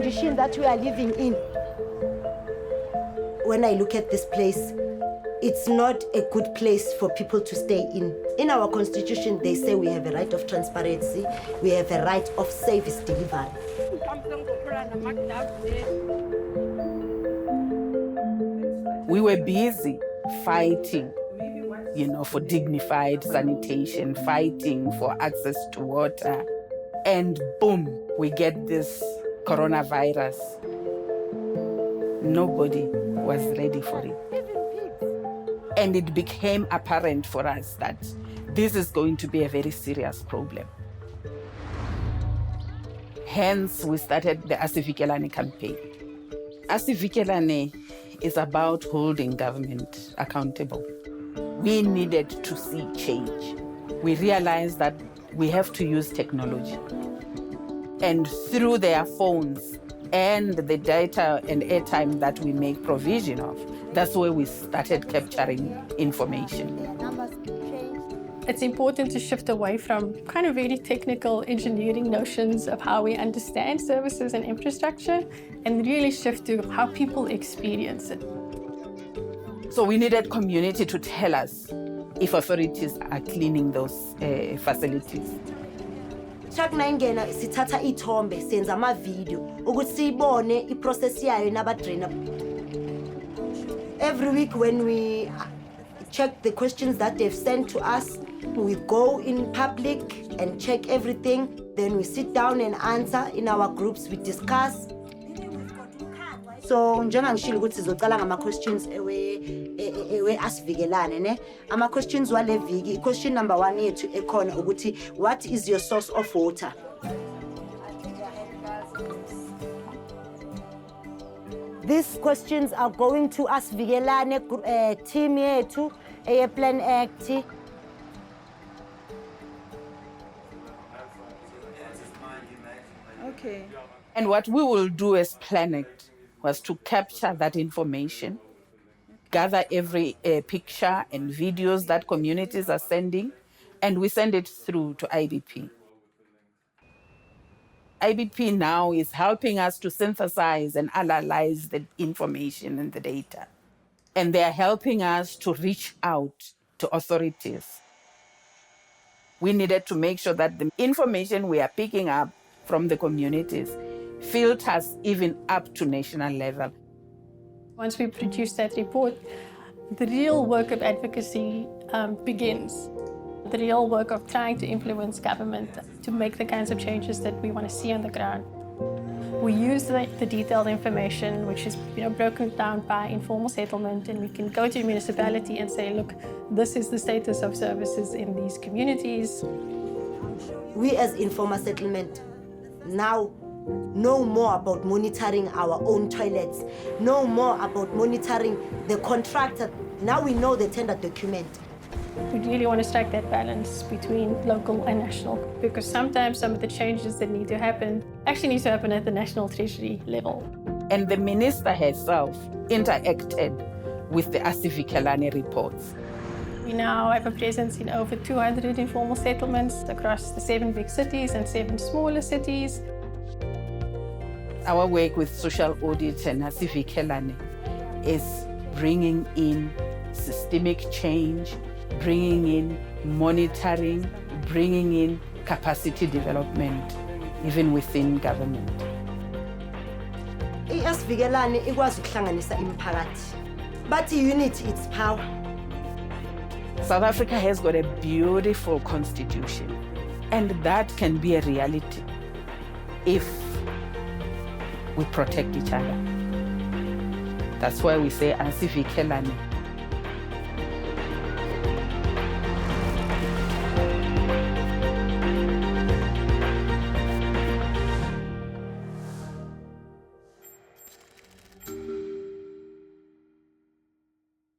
condition that we are living in. When I look at this place, it's not a good place for people to stay in. In our constitution, they say we have a right of transparency, we have a right of service delivery. We were busy fighting, for dignified sanitation, fighting for access to water. And boom, we get this coronavirus. Nobody was ready for it. And it became apparent for us that this is going to be a very serious problem. Hence, we started the Asivikelane campaign. Asivikelane is about holding government accountable. We needed to see change. We realized that we have to use technology. And through their phones and the data and airtime that we make provision of, that's where we started capturing information. It's important to shift away from kind of very technical engineering notions of how we understand services and infrastructure and really shift to how people experience it. So we needed community to tell us if authorities are cleaning those facilities. Ngena sithatha ithombe senza ama video ukuthi sibone iprocess yayo nabadrainer. Every week when we check the questions that they've sent to us, we go in public and check everything. Then we sit down and answer in our groups, we discuss. So njengangishilo ukuthi sizocala ngama questions ewe Asivikelane ne. Ama questions wale viki. Question number 1 yethu ekhona ukuthi what is your source of water? These questions are going to Asivikelane team yethu Plan Act. Okay. And what we will do as Plan Act was to capture that information, gather every picture and videos that communities are sending, and we send it through to IBP. IBP now is helping us to synthesize and analyze the information and the data. And they are helping us to reach out to authorities. We needed to make sure that the information we are picking up from the communities filters even up to national level. Once we produce that report, the real work of advocacy begins. The real work of trying to influence government to make the kinds of changes that we want to see on the ground. We use the detailed information, which is broken down by informal settlement, and we can go to a municipality and say, look, this is the status of services in these communities. We as informal settlement now know more about monitoring our own toilets, know more about monitoring the contractor. Now we know the tender document. We really want to strike that balance between local and national, because sometimes some of the changes that need to happen actually need to happen at the national Treasury level. And the minister herself interacted with the Asivikelane reports. We now have a presence in over 200 informal settlements across the 7 big cities and 7 smaller cities. Our work with social audit and Asivikelane is bringing in systemic change, bringing in monitoring, bringing in capacity development, even within government. Asivikelane ikwazi ukuhlanganisa imiphakathi, but unity its power. South Africa has got a beautiful constitution, and that can be a reality if we protect each other. That's why we say Asivikelane